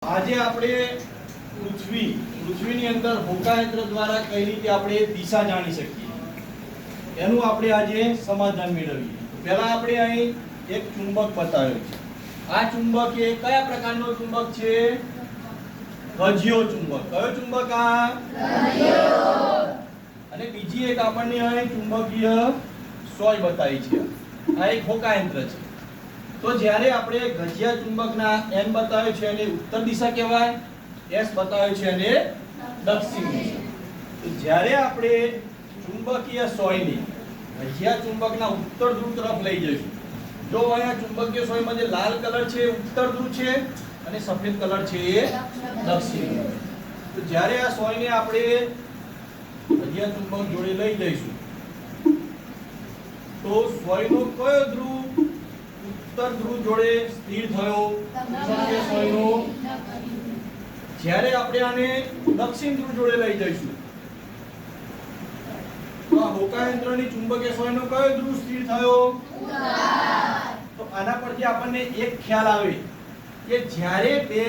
આજે આપણે પૃથ્વીની અંદર હોકાયંત્ર દ્વારા કઈ રીતે આપણે દિશા જાણી શકીએ એનું આપણે આજે સમાધાન મેળવીએ. પહેલા આપણે અહીં એક ચુંબક બતાવ્યો છે. આ ચુંબક એ કયા પ્રકારનો ચુંબક છે? ગજિયો ચુંબક. કયો ચુંબક? આ ગજિયો. અને બીજી એક આપણને અહીં ચુંબકીય સોય બતાવી છે. આ એક હોકાયંત્ર છે. તો જ્યારે આપણે ગજિયા ચુંબકના N બતાવ્યો છે એને ઉત્તર દિશા કહેવાય, S બતાવ્યો છે એને દક્ષિણ દિશા. તો જ્યારે આપણે ચુંબકીય સોયને ગજિયા ચુંબકના ઉત્તર ધ્રુવ તરફ લઈ જઈશું, જો અહીંયા ચુંબકીય સોયમાં જે લાલ કલર છે એ ઉત્તર ધ્રુવ છે અને સફેદ કલર છે એ દક્ષિણ ધ્રુવ. તો જ્યારે આ સોયને આપણે ગજિયા ચુંબક જોડે લઈ જઈશું તો સોયનો કયો ધ્રુવ ઉત્તર ધ્રુવ જોડે સ્થિર થયો? ચુંબકીય સોયનો. જ્યારે આપણે આને દક્ષિણ ધ્રુવ જોડે લઈ જઈશું તો આ હોકાયંત્રની ચુંબકીય સોયનો કયો ધ્રુવ સ્થિર થયો? તો આના પરથી આપણને એક ખ્યાલ આવે કે જ્યારે બે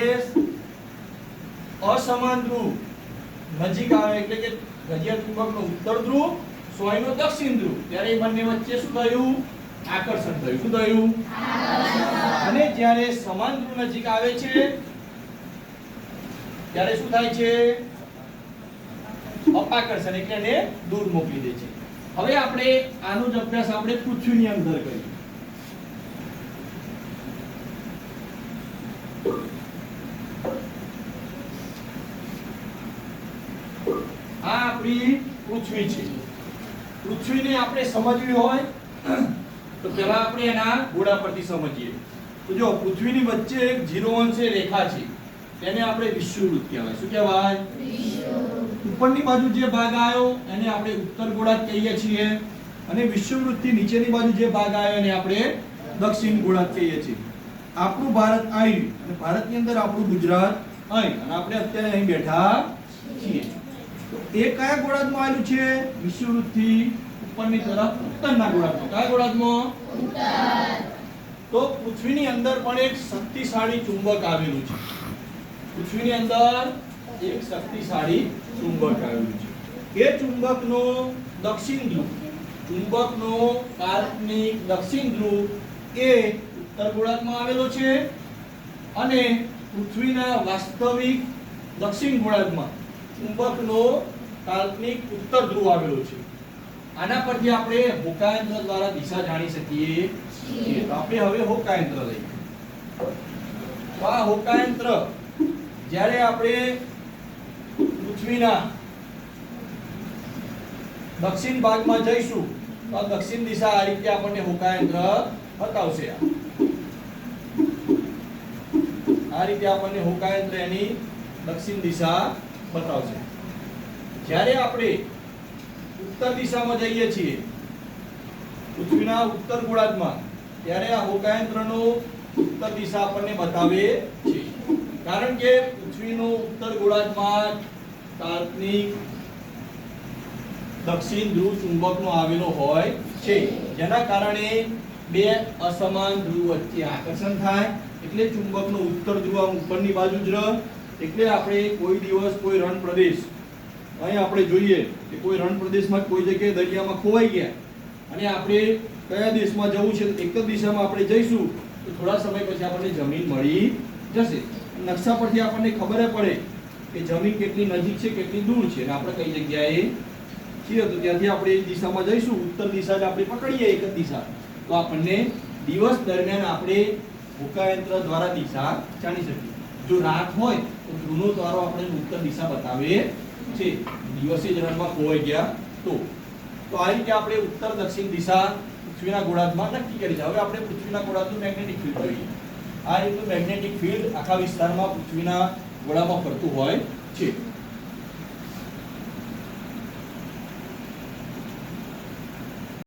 અસમાન ધ્રુવ નજીક આવે એટલે કે ગજિયા ચુંબકનો ઉત્તર ધ્રુવ, સોયનો દક્ષિણ ધ્રુવ, ત્યારે એ બંને વચ્ચે શું થયું? આકર્ષણ થયું. શું થયું? અને જ્યારે સમાન ધ્રુવ નજીક આવે છે ત્યારે શું થાય છે? અપાકર્ષણ, એટલે એને દૂર મોકલી દે છે. હવે આપણે આનો જ અભ્યાસ આપણે પૃથ્વીની અંદર કરીએ. આ આપણી પૃથ્વી છે. પૃથ્વીને આપણે સમજવી હોય તો પહેલા આપણે એના ગોળા પરથી સમજીએ. તો જો પૃથ્વીની વચ્ચે એક 0 અંશે રેખા છે તેને આપણે વિષુવવૃત્ત કહેવાય. શું કહેવાય? વિષુવવૃત્ત. ઉપરની બાજુ જે ભાગ આવ્યો એને આપણે ઉત્તર ગોળાર્ધ કહીએ છીએ અને વિષુવવૃત્તથી નીચેની બાજુ જે ભાગ આવ્યો એને આપણે દક્ષિણ ગોળાર્ધ કહીએ છીએ. આપણું ભારત અહીં અને ભારતની અંદર આપણું ગુજરાત અહીં અને આપણે અત્યારે અહીં બેઠા છીએ. તો એ કયા ગોળાર્ધમાં આવેલું છે? વિષુવવૃત્તથી ઉપરની તરફ ઉત્તરના ગોળાર્ધમાં. કયા ગોળાર્ધમાં? ઉત્તર. તો પૃથ્વીની અંદર પણ એક શક્તિશાળી ચુંબક આવેલું છે. પૃથ્વીની અંદર એક શક્તિશાળી ચુંબક આવેલું છે. એ ચુંબકનો દક્ષિણ ધ્રુવ, ચુંબકનો કાલ્પનિક દક્ષિણ ધ્રુવ એ ઉત્તર ગોળાર્ધમાં આવેલો છે અને પૃથ્વીના વાસ્તવિક દક્ષિણ ગોળાર્ધમાં ચુંબકનો કાલ્પનિક ઉત્તર ધ્રુવ આવેલો છે. આના પરથી આપણે હોકાયંત્ર દ્વારા દિશા જાણી શકીએ છીએ. તો આપણે હવે હોકાયંત્ર લઈએ. તો આ હોકાયંત્ર જ્યારે આપણે પૃથ્વીના દક્ષિણ ભાગમાં જઈશું તો આ દક્ષિણ દિશા આ રીતે આપણને હોકાયંત્ર બતાવશે. આ રીતે આપણને હોકાયંત્ર એની દક્ષિણ દિશા બતાવશે. જ્યારે આપણે ઉત્તર દિશામાં જઈએ છીએ પૃથ્વીના ઉત્તર ગોળાર્ધમાં ત્યારે આ હોકાયંત્રનો ઉત્તર દિશા આપણને બતાવે છે. કારણ કે પૃથ્વીનો ઉત્તર ગોળાર્ધમાં કાલ્પનિક દક્ષિણ ધ્રુવ ચુંબકનો આવેલો હોય છે, જેના કારણે બે અસમાન ધ્રુવ વચ્ચે આકર્ષણ થાય એટલે ચુંબકનો ઉત્તર ધ્રુવ આમ ઉપરની બાજુ જ રહે. એટલે આપણે કોઈ દિવસ કોઈ રણ પ્રદેશ અહીં આપણે જોઈએ કે કોઈ રણ પ્રદેશમાં કોઈ જગ્યાએ દરિયામાં ખોવાઈ ગયા અને આપણે કયા દેશમાં જવું છે એક જ દિશામાં આપણે જઈશું તો થોડા સમય પછી આપણને જમીન મળી જશે. નકશા પરથી આપણને ખબર પડે કે જમીન કેટલી નજીક છે કેટલી દૂર છે અને આપણે કઈ જગ્યાએ છીએ. તો ત્યાંથી આપણે એ દિશામાં જઈશું, ઉત્તર દિશા જ આપણે પકડીએ એક જ દિશા, તો આપણને દિવસ દરમિયાન આપણે હોકાયંત્ર દ્વારા દિશા જાણી શકીએ. જો રાત હોય તો ધ્રુવનો તારો આપણે ઉત્તર દિશા બતાવે છે. દિવસે જ રણમાં ખોવાઈ ગયા તો આ રીતે આપણે ઉત્તર દક્ષિણ દિશા પૃથ્વીના ગોળાર્ધમાં નક્કી કરી છે. હવે આપણે પૃથ્વીના ગોળાર્ધનું મેગ્નેટિક ફિલ્ડ જોઈએ. આ રીતનું મેગ્નેટિક ફિલ્ડ આખા વિસ્તારમાં પૃથ્વીના ગોળામાં ફરતું હોય છે.